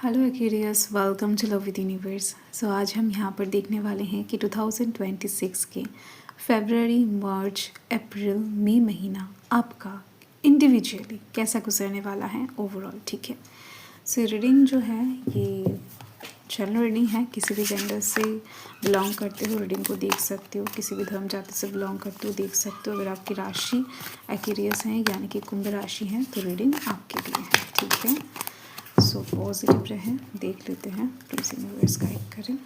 Hello Aquarius, welcome to love with universe. So आज हम यहाँ पर देखने वाले हैं कि 2026 के फरवरी, मार्च, अप्रैल, मई महीना आपका इंडिविजुअली कैसा गुजरने वाला है ओवरऑल। ठीक है, सो रीडिंग जो है ये जनरल रीडिंग है। किसी भी जेंडर से बिलोंग करते हो रीडिंग को देख सकते हो, किसी भी धर्म जाति से बिलोंग करते हो देख सकते हो। अगर आपकी राशि एक्वेरियस है यानी कि कुंभ राशि है तो रीडिंग आपके लिए है। ठीक है, सो पॉजिटिव रहें, देख लेते हैं, प्लीज़ यूनिवर्स गाइड करें।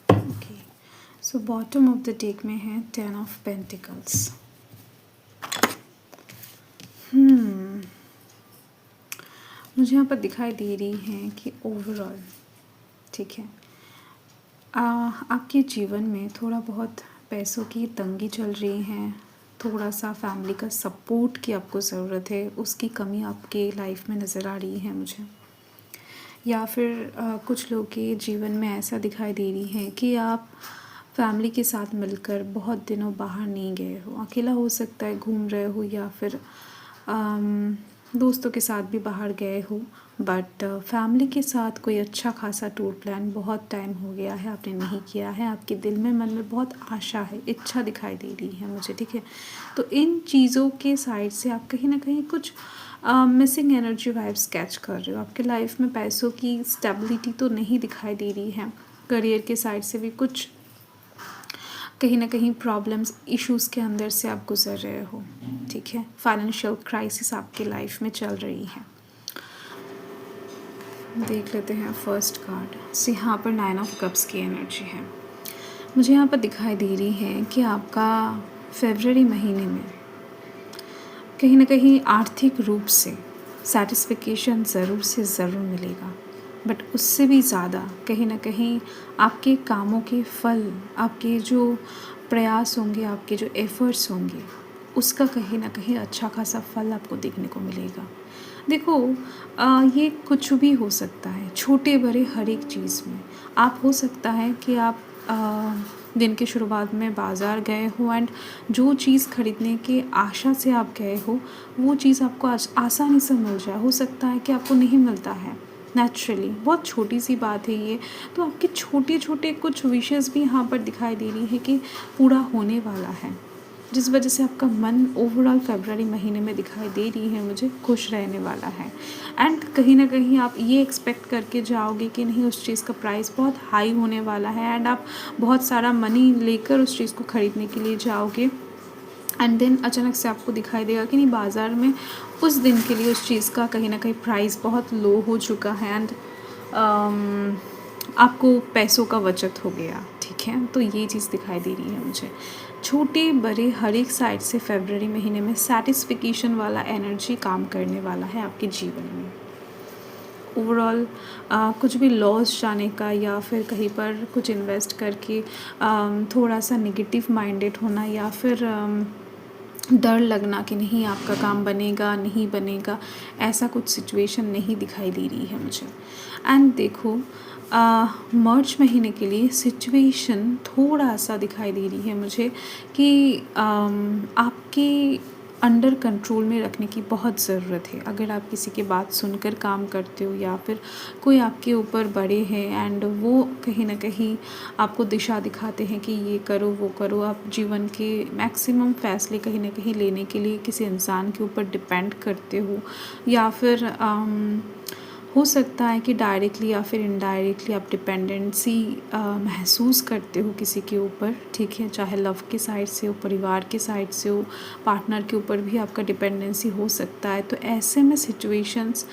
Okay, so bottom of the deck में है 10 ऑफ पेंटिकल्स। मुझे यहाँ पर दिखाई दे रही है कि ओवरऑल ठीक है, आपके जीवन में थोड़ा बहुत पैसों की तंगी चल रही है, थोड़ा सा फैमिली का सपोर्ट की आपको ज़रूरत है, उसकी कमी आपके लाइफ में नज़र आ रही है मुझे। या फिर कुछ लोगों के जीवन में ऐसा दिखाई दे रही है कि आप फैमिली के साथ मिलकर बहुत दिनों बाहर नहीं गए हो। अकेला हो सकता है, घूम रहे हो, या फिर दोस्तों के साथ भी बाहर गए हो, बट फैमिली के साथ कोई अच्छा खासा टूर प्लान बहुत टाइम हो गया है आपने नहीं किया है। आपके दिल में, मन में बहुत आशा है, इच्छा दिखाई दे रही है मुझे। ठीक है, तो इन चीज़ों के साइड से आप कहीं ना कहीं कुछ मिसिंग एनर्जी वाइब्स कैच कर रहे हो। आपके लाइफ में पैसों की स्टेबिलिटी तो नहीं दिखाई दे रही है। करियर के साइड से भी कुछ कहीं ना कहीं प्रॉब्लम्स, इश्यूज़ के अंदर से आप गुजर रहे हो। ठीक है, फाइनेंशियल क्राइसिस आपके लाइफ में चल रही है। देख लेते हैं फर्स्ट कार्ड से। यहाँ पर 9 ऑफ कप्स की एनर्जी है। मुझे यहाँ पर दिखाई दे रही है कि आपका फरवरी महीने में कहीं ना कहीं आर्थिक रूप से सेटिस्फिकेशन ज़रूर से ज़रूर मिलेगा, बट उससे भी ज़्यादा कहीं ना कहीं आपके कामों के फल, आपके जो प्रयास होंगे, आपके जो एफ़र्ट्स होंगे, उसका कहीं ना कहीं अच्छा खासा फल आपको देखने को मिलेगा। देखो, ये कुछ भी हो सकता है, छोटे बड़े हर एक चीज़ में। आप हो सकता है कि आप दिन की शुरुआत में बाज़ार गए हो एंड जो चीज़ ख़रीदने के आशा से आप गए हो वो चीज़ आपको आसानी से मिल जाए। हो सकता है कि आपको नहीं मिलता है नेचुरली, बहुत छोटी सी बात है ये। तो आपके छोटे छोटे कुछ विशेज़ भी यहाँ पर दिखाई दे रही है कि पूरा होने वाला है, जिस वजह से आपका मन ओवरऑल फरवरी महीने में दिखाई दे रही है मुझे खुश रहने वाला है। एंड कहीं ना कहीं आप ये एक्सपेक्ट करके जाओगे कि नहीं, उस चीज़ का प्राइस बहुत हाई होने वाला है एंड आप बहुत सारा मनी लेकर उस चीज़ को ख़रीदने के लिए जाओगे, एंड देन अचानक से आपको दिखाई देगा कि नहीं, बाज़ार में उस दिन के लिए उस चीज़ का कहीं ना कहीं प्राइस बहुत लो हो चुका है एंड आपको पैसों का बचत हो गया। ठीक है, तो ये चीज़ दिखाई दे रही है मुझे। छोटे बड़े हर एक साइड से फरवरी महीने में सेटिस्फिकेशन वाला एनर्जी काम करने वाला है आपके जीवन में। ओवरऑल कुछ भी लॉस जाने का, या फिर कहीं पर कुछ इन्वेस्ट करके थोड़ा सा नेगेटिव माइंडेड होना, या फिर डर लगना कि नहीं आपका काम बनेगा नहीं बनेगा, ऐसा कुछ सिचुएशन नहीं दिखाई दे रही है मुझे। एंड देखो, मार्च महीने के लिए सिचुएशन थोड़ा सा दिखाई दे रही है मुझे कि आपके अंडर कंट्रोल में रखने की बहुत ज़रूरत है। अगर आप किसी की बात सुनकर काम करते हो, या फिर कोई आपके ऊपर बड़े हैं एंड वो कहीं ना कहीं आपको दिशा दिखाते हैं कि ये करो वो करो, आप जीवन के मैक्सिमम फ़ैसले कहीं ना कहीं लेने के लिए किसी इंसान के ऊपर डिपेंड करते हो, या फिर हो सकता है कि डायरेक्टली या फिर इनडायरेक्टली आप डिपेंडेंसी महसूस करते हो किसी के ऊपर, ठीक है, चाहे लव की साइड से हो, परिवार की साइड से हो, पार्टनर के ऊपर भी आपका डिपेंडेंसी हो सकता है। तो ऐसे में सिचुएशंस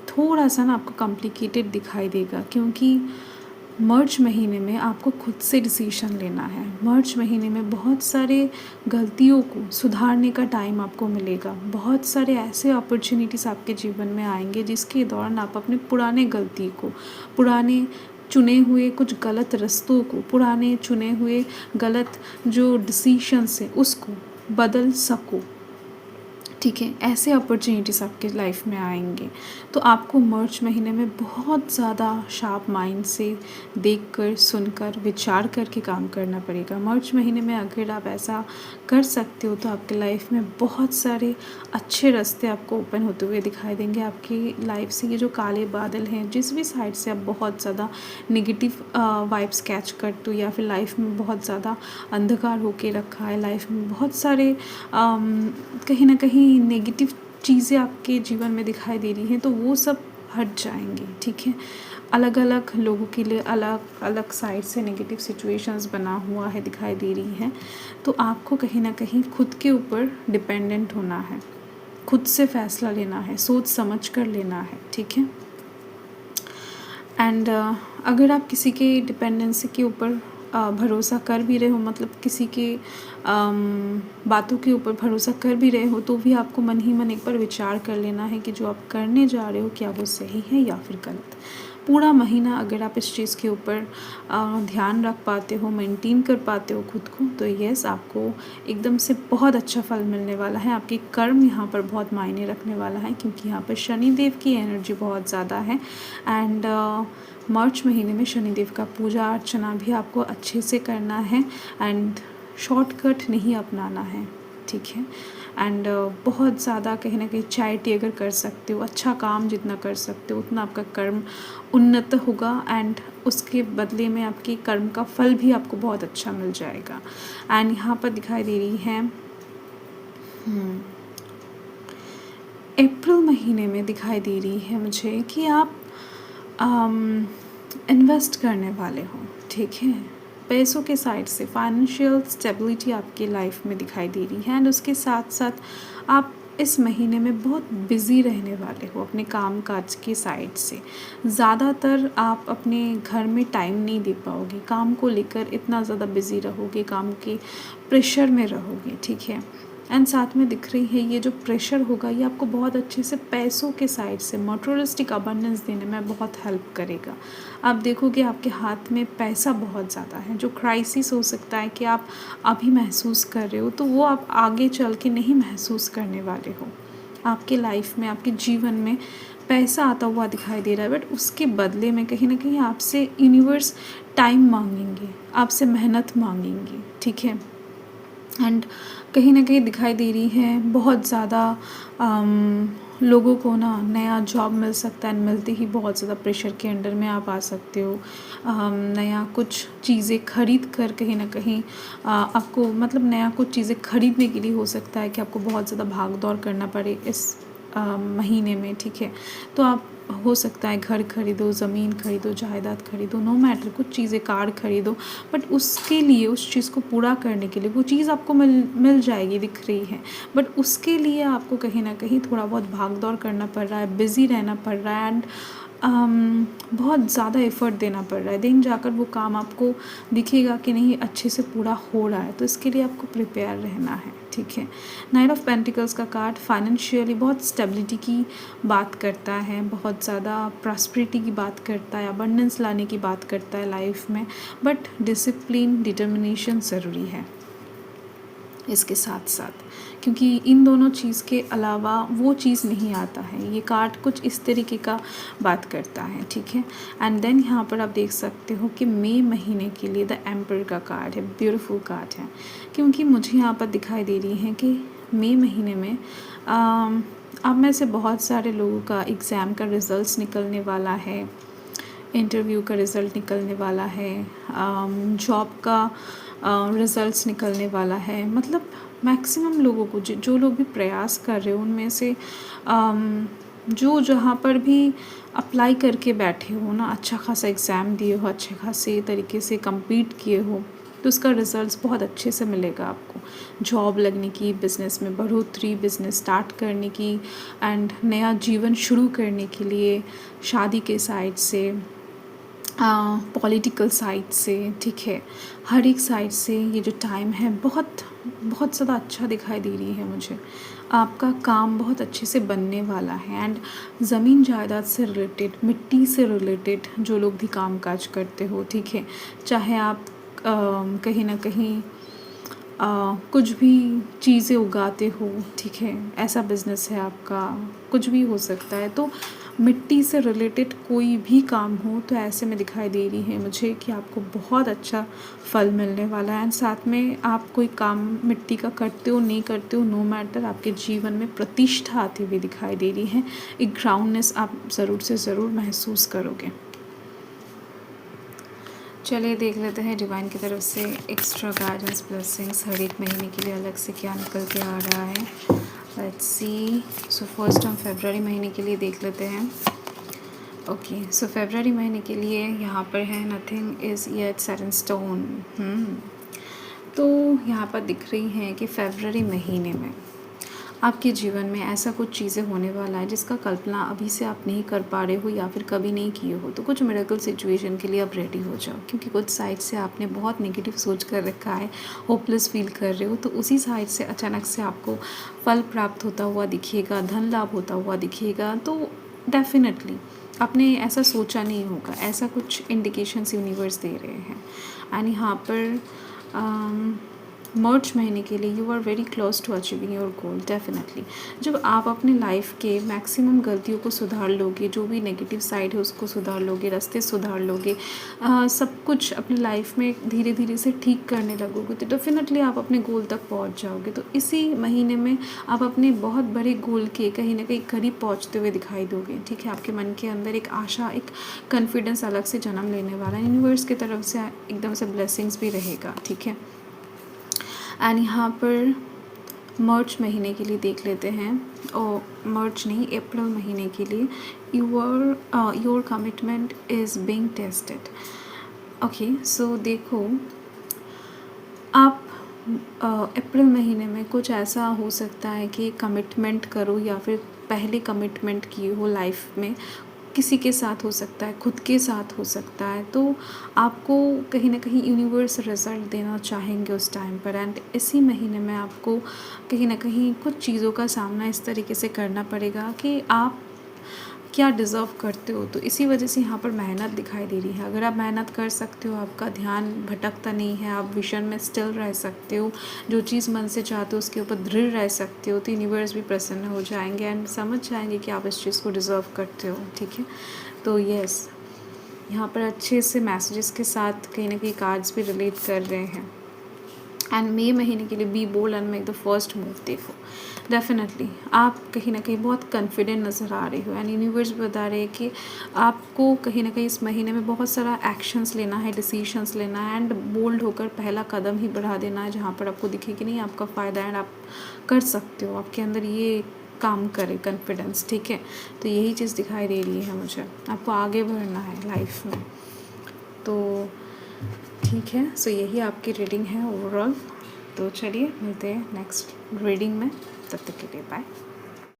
थोड़ा सा ना आपको कॉम्प्लिकेटेड दिखाई देगा, क्योंकि मार्च महीने में आपको खुद से डिसीजन लेना है। मार्च महीने में बहुत सारे गलतियों को सुधारने का टाइम आपको मिलेगा। बहुत सारे ऐसे अपॉर्चुनिटीज़ आपके जीवन में आएंगे जिसके दौरान आप अपने पुराने गलती को, पुराने चुने हुए कुछ गलत रास्तों को, पुराने चुने हुए गलत जो डिसीशंस हैं उसको बदल सको, ठीक है। ऐसे अपॉर्चुनिटीज़ आपके लाइफ में आएंगे। तो आपको मार्च महीने में बहुत ज़्यादा शार्प माइंड से देखकर, सुनकर, विचार करके काम करना पड़ेगा। मार्च महीने में अगर आप ऐसा कर सकते हो तो आपके लाइफ में बहुत सारे अच्छे रास्ते आपको ओपन होते हुए दिखाई देंगे। आपकी लाइफ से ये जो काले बादल हैं, जिस भी साइड से आप बहुत ज़्यादा नेगेटिव वाइब्स कैच करते हो या फिर लाइफ में बहुत ज़्यादा अंधकार होके रखा है, लाइफ में बहुत सारे कहीं ना कहीं नेगेटिव चीज़ें आपके जीवन में दिखाई दे रही हैं, तो वो सब हट जाएंगे, ठीक है। अलग अलग लोगों के लिए अलग अलग साइड से नेगेटिव सिचुएशंस बना हुआ है, दिखाई दे रही हैं। तो आपको कहीं ना कहीं खुद के ऊपर डिपेंडेंट होना है, खुद से फैसला लेना है, सोच समझ कर लेना है, ठीक है। एंड अगर आप किसी के डिपेंडेंसी के ऊपर भरोसा कर भी रहे हो, मतलब किसी के बातों के ऊपर भरोसा कर भी रहे हो, तो भी आपको मन ही मन एक बार विचार कर लेना है कि जो आप करने जा रहे हो क्या वो सही है या फिर गलत। पूरा महीना अगर आप इस चीज़ के ऊपर ध्यान रख पाते हो, मेंटेन कर पाते हो खुद को, तो यस, आपको एकदम से बहुत अच्छा फल मिलने वाला है। आपकी कर्म यहाँ पर बहुत मायने रखने वाला है, क्योंकि यहाँ पर शनिदेव की एनर्जी बहुत ज़्यादा है। एंड मार्च महीने में शनिदेव का पूजा अर्चना भी आपको अच्छे से करना है एंड शॉर्टकट नहीं अपनाना है, ठीक है। एंड बहुत ज़्यादा कहीं ना कहीं चैरिटी अगर कर सकते हो, अच्छा काम जितना कर सकते हो उतना आपका कर्म उन्नत होगा एंड उसके बदले में आपके कर्म का फल भी आपको बहुत अच्छा मिल जाएगा। एंड यहाँ पर दिखाई दे रही है अप्रैल महीने में दिखाई दे रही है मुझे कि आप इन्वेस्ट करने वाले हो, ठीक है। पैसों के साइड से फाइनेंशियल स्टेबिलिटी आपकी लाइफ में दिखाई दे रही है एंड उसके साथ साथ आप इस महीने में बहुत बिज़ी रहने वाले हो अपने काम काज की साइड से। ज़्यादातर आप अपने घर में टाइम नहीं दे पाओगे, काम को लेकर इतना ज़्यादा बिज़ी रहोगे, काम के प्रेशर में रहोगे, ठीक है। एंड साथ में दिख रही है ये जो प्रेशर होगा ये आपको बहुत अच्छे से पैसों के साइड से मटेरियलिस्टिक अबंडेंस देने में बहुत हेल्प करेगा। आप देखोगे आपके हाथ में पैसा बहुत ज़्यादा है। जो क्राइसिस हो सकता है कि आप अभी महसूस कर रहे हो, तो वो आप आगे चल के नहीं महसूस करने वाले हो। आपके लाइफ में, आपके जीवन में पैसा आता हुआ दिखाई दे रहा है, बट उसके बदले में कहीं ना कहीं आपसे यूनिवर्स टाइम मांगेंगे, आपसे मेहनत मांगेंगे, ठीक है। एंड कहीं ना कहीं दिखाई दे रही है बहुत ज़्यादा लोगों को ना नया जॉब मिल सकता है, मिलते ही बहुत ज़्यादा प्रेशर के अंडर में आप आ सकते हो। नया कुछ चीज़ें खरीद कर कहीं ना कहीं आपको, मतलब नया कुछ चीज़ें खरीदने के लिए हो सकता है कि आपको बहुत ज़्यादा भाग दौड़ करना पड़े इस महीने में, ठीक है। तो आप हो सकता है घर खरीदो, ज़मीन खरीदो, जायदाद खरीदो, नो मैटर, कुछ चीज़ें, कार खरीदो, बट उसके लिए, उस चीज़ को पूरा करने के लिए वो चीज़ आपको मिल जाएगी, दिख रही है, बट उसके लिए आपको कहीं ना कहीं थोड़ा बहुत भाग दौड़ करना पड़ रहा है, बिज़ी रहना पड़ रहा है एंड बहुत ज़्यादा एफ़र्ट देना पड़ रहा है। देन जाकर वो काम आपको दिखेगा कि नहीं अच्छे से पूरा हो रहा है। तो इसके लिए आपको प्रिपेयर रहना है, ठीक है। नाइट ऑफ पेंटिकल्स का कार्ड फाइनेंशियली बहुत स्टेबिलिटी की बात करता है, बहुत ज़्यादा प्रॉस्पेरिटी की बात करता है, अबंडेंस लाने की बात करता है लाइफ में, बट डिसिप्लिन, डिटर्मिनेशन ज़रूरी है इसके साथ साथ, क्योंकि इन दोनों चीज़ के अलावा वो चीज़ नहीं आता है। ये कार्ड कुछ इस तरीके का बात करता है, ठीक है। एंड देन यहाँ पर आप देख सकते हो कि मई महीने के लिए द एम्पर का कार्ड है, ब्यूटीफुल कार्ड है, क्योंकि मुझे यहाँ पर दिखाई दे रही है कि मई महीने में आप में से बहुत सारे लोगों का एग्ज़ाम का रिज़ल्ट निकलने वाला है, इंटरव्यू का रिज़ल्ट निकलने वाला है, जॉब का रिज़ल्ट्स निकलने वाला है। मतलब मैक्सिमम लोगों को, जो लोग भी प्रयास कर रहे हो उनमें से जो जहाँ पर भी अप्लाई करके बैठे हो ना, अच्छा खासा एग्ज़ाम दिए हो, अच्छे खासे तरीके से compete किए हो, तो उसका रिज़ल्ट्स बहुत अच्छे से मिलेगा आपको। जॉब लगने की, बिज़नेस में बढ़ोतरी, बिज़नेस स्टार्ट करने की एंड नया जीवन शुरू करने के लिए, शादी के साइड से, पॉलिटिकल साइड से, ठीक है, हर एक साइड से ये जो टाइम है बहुत बहुत ज़्यादा अच्छा दिखाई दे रही है मुझे। आपका काम बहुत अच्छे से बनने वाला है एंड ज़मीन जायदाद से रिलेटेड, मिट्टी से रिलेटेड जो लोग भी काम काज करते हो, ठीक है, चाहे आप कहीं ना कहीं कुछ भी चीज़ें उगाते हो, ठीक है, ऐसा बिज़नेस है आपका, कुछ भी हो सकता है। तो मिट्टी से रिलेटेड कोई भी काम हो तो ऐसे में दिखाई दे रही है मुझे कि आपको बहुत अच्छा फल मिलने वाला है एंड साथ में आप कोई काम मिट्टी का करते हो नहीं करते हो, नो मैटर, आपके जीवन में प्रतिष्ठा आती हुई दिखाई दे रही है। एक ग्राउंडनेस आप ज़रूर से ज़रूर महसूस करोगे। चलिए देख लेते हैं डिवाइन की तरफ से एक्स्ट्रा गाइडेंस ब्लेसिंग्स हर एक महीने के लिए अलग से क्या निकल के आ रहा है। Let's see. सो फर्स्ट हम फरवरी महीने के लिए देख लेते हैं। ओके, सो फरवरी महीने के लिए यहाँ पर है nothing is yet set in stone. तो यहाँ पर दिख रही हैं कि फरवरी महीने में आपके जीवन में ऐसा कुछ चीज़ें होने वाला है जिसका कल्पना अभी से आप नहीं कर पा रहे हो या फिर कभी नहीं किए हो। तो कुछ मिरेकल सिचुएशन के लिए आप रेडी हो जाओ, क्योंकि कुछ साइड से आपने बहुत नेगेटिव सोच कर रखा है, होपलेस फील कर रहे हो, तो उसी साइड से अचानक से आपको फल प्राप्त होता हुआ दिखेगा, धन लाभ होता हुआ दिखेगा। तो डेफिनेटली आपने ऐसा सोचा नहीं होगा, ऐसा कुछ इंडिकेशंस यूनिवर्स दे रहे हैं। एंड यहाँ पर मार्च महीने के लिए you are very close to achieving your goal. Definitely जब आप अपने लाइफ के मैक्सिमम गलतियों को सुधार लोगे, जो भी नेगेटिव साइड है उसको सुधार लोगे, रास्ते सुधार लोगे, सब कुछ अपनी लाइफ में धीरे धीरे से ठीक करने लगोगे, तो डेफिनेटली आप अपने गोल तक पहुंच जाओगे। तो इसी महीने में आप अपने बहुत बड़े गोल के कहीं ना कहीं करीब पहुंचते हुए दिखाई दोगे, ठीक है। आपके मन के अंदर एक आशा, एक कॉन्फिडेंस अलग से जन्म लेने वाला है। यूनिवर्स की तरफ से एकदम से ब्लेसिंग्स भी रहेगा, ठीक है। एंड यहाँ पर मार्च महीने के लिए देख लेते हैं, और मार्च नहीं, अप्रैल महीने के लिए your commitment is being tested. Okay, so देखो आप अप्रैल महीने में कुछ ऐसा हो सकता है कि कमिटमेंट करो या फिर पहले कमिटमेंट किए हो लाइफ में, किसी के साथ हो सकता है, खुद के साथ हो सकता है। तो आपको कहीं ना कहीं यूनिवर्स रिजल्ट देना चाहेंगे उस टाइम पर। एंड इसी महीने में आपको कहीं ना कहीं कुछ चीज़ों का सामना इस तरीके से करना पड़ेगा कि आप क्या डिज़र्व करते हो। तो इसी वजह से यहाँ पर मेहनत दिखाई दे रही है। अगर आप मेहनत कर सकते हो, आपका ध्यान भटकता नहीं है, आप विजन में स्टिल रह सकते हो, जो चीज़ मन से चाहते हो उसके ऊपर दृढ़ रह सकते हो, तो यूनिवर्स भी प्रसन्न हो जाएंगे एंड समझ जाएंगे कि आप इस चीज़ को डिज़र्व करते हो, ठीक है। तो यस, यहाँ पर अच्छे से मैसेजेस के साथ कहीं ना कहीं कार्ड्स भी रिलेट कर रहे हैं। एंड मई महीने के लिए be bold and make the first move. देखो डेफिनेटली आप कहीं ना कहीं बहुत कॉन्फिडेंट नज़र आ रहे हो एंड यूनिवर्स बता रहे हैं कि आपको कहीं ना कहीं इस महीने में बहुत सारा एक्शंस लेना है, डिसीशंस लेना है एंड बोल्ड होकर पहला कदम ही बढ़ा देना है, जहाँ पर आपको दिखे कि नहीं आपका फ़ायदा है एंड आप कर सकते हो, आपके अंदर ये काम करे कॉन्फिडेंस, ठीक है। तो यही चीज़ दिखाई दे रही है मुझे, आपको आगे बढ़ना है लाइफ में। तो ठीक है, सो यही आपकी रीडिंग है ओवरऑल। तो चलिए मिलते हैं नेक्स्ट रीडिंग में, तब तक के लिए बाय।